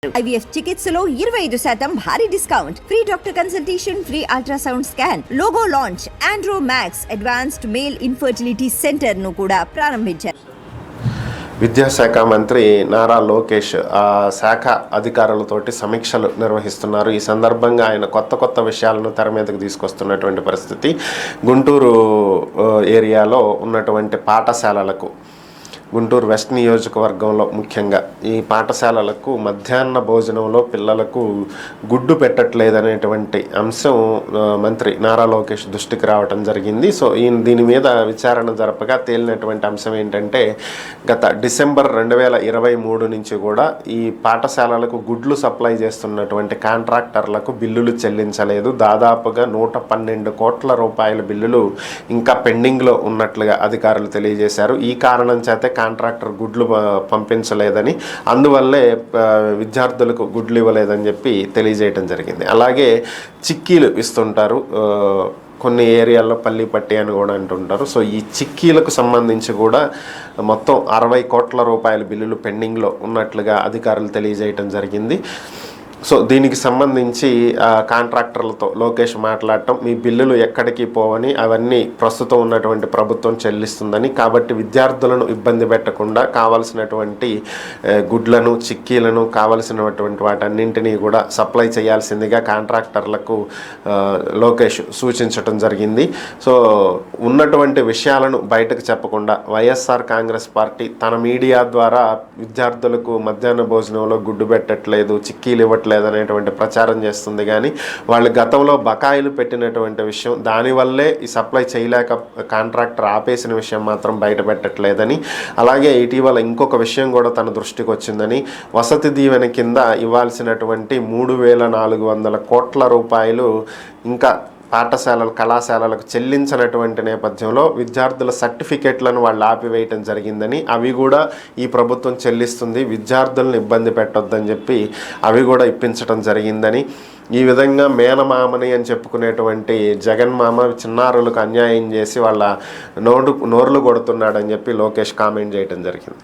IVF చికిత్సలో 25% భారీ discount, free doctor consultation, free ultrasound scan, logo launch, Andro max advanced male infertility centre ను కూడా ప్రారంభించారు. విద్యాశాఖ మంత్రి నారా లోకేష్ ఆ శాఖ అధికారులతోటి సమీక్షలు నిర్వహిస్తున్నారు. ఈ సందర్భంగా ఆయన కొత్త విషయాలను తెర మీదకి తీసుకొస్తున్నటువంటి పరిస్థితి. గుంటూరు ఏరియాలో ఉన్నటువంటి పాఠశాలలకు, గుంటూరు వెస్ట్ నియోజకవర్గంలో ముఖ్యంగా ఈ పాఠశాలలకు మధ్యాహ్న భోజనంలో పిల్లలకు గుడ్డు పెట్టట్లేదనేటువంటి అంశం మంత్రి నారా లోకేష్ దృష్టికి రావడం జరిగింది. సో దీని మీద విచారణ జరపగా తేలినటువంటి అంశం ఏంటంటే, గత డిసెంబర్ 2023 నుంచి కూడా ఈ పాఠశాలలకు గుడ్లు సప్లై చేస్తున్నటువంటి కాంట్రాక్టర్లకు బిల్లులు చెల్లించలేదు. దాదాపుగా 112 కోట్ల రూపాయల బిల్లులు ఇంకా పెండింగ్లో ఉన్నట్లుగా అధికారులు తెలియజేశారు. ఈ కారణం చేత కాంట్రాక్టర్ గుడ్లు పంపించలేదని, అందువల్లే విద్యార్థులకు గుడ్లు ఇవ్వలేదని చెప్పి తెలియజేయడం జరిగింది. అలాగే చిక్కీలు ఇస్తుంటారు, కొన్ని ఏరియాల్లో పల్లి పట్టి అని కూడా అంటుంటారు. సో ఈ చిక్కీలకు సంబంధించి కూడా మొత్తం 60 కోట్ల రూపాయల బిల్లులు పెండింగ్లో ఉన్నట్లుగా అధికారులు తెలియజేయడం జరిగింది. సో దీనికి సంబంధించి కాంట్రాక్టర్లతో లోకేష్ మాట్లాడటం, మీ బిల్లులు ఎక్కడికి పోవని, అవన్నీ ప్రస్తుతం ఉన్నటువంటి ప్రభుత్వం చెల్లిస్తుందని, కాబట్టి విద్యార్థులను ఇబ్బంది పెట్టకుండా కావాల్సినటువంటి గుడ్లను, చిక్కీలను, కావలసినటువంటి వాటన్నింటినీ కూడా సప్లై చేయాల్సిందిగా కాంట్రాక్టర్లకు లోకేష్ సూచించడం జరిగింది. సో ఉన్నటువంటి విషయాలను బయటకు చెప్పకుండా వైఎస్ఆర్ కాంగ్రెస్ పార్టీ తన మీడియా ద్వారా విద్యార్థులకు మధ్యాహ్న భోజనంలో గుడ్డు పెట్టట్లేదు, చిక్కీలు ఇవ్వట్లేదు అనేటువంటి ప్రచారం చేస్తుంది. కానీ వాళ్ళు గతంలో బకాయిలు పెట్టినటువంటి విషయం, దానివల్లే ఈ సప్లై చేయలేక కాంట్రాక్టర్ ఆపేసిన విషయం మాత్రం బయట పెట్టట్లేదని, అలాగే ఇటీవల ఇంకొక విషయం కూడా తన దృష్టికి వచ్చిందని, వసతి దీవెన కింద ఇవ్వాల్సినటువంటి 3,400 కోట్ల రూపాయలు ఇంకా పాఠశాలలు, కళాశాలలకు చెల్లించినటువంటి నేపథ్యంలో విద్యార్థుల సర్టిఫికేట్లను వాళ్ళు ఆపివేయటం జరిగిందని, అవి కూడా ఈ ప్రభుత్వం చెల్లిస్తుంది, విద్యార్థులను ఇబ్బంది పెట్టొద్దని చెప్పి అవి కూడా ఇప్పించడం జరిగిందని, ఈ విధంగా మేనమామని అని చెప్పుకునేటువంటి జగన్మామ చిన్నారులకు అన్యాయం చేసి వాళ్ళ నోర్లు కొడుతున్నాడని చెప్పి లోకేష్ కామెంట్ చేయడం జరిగింది.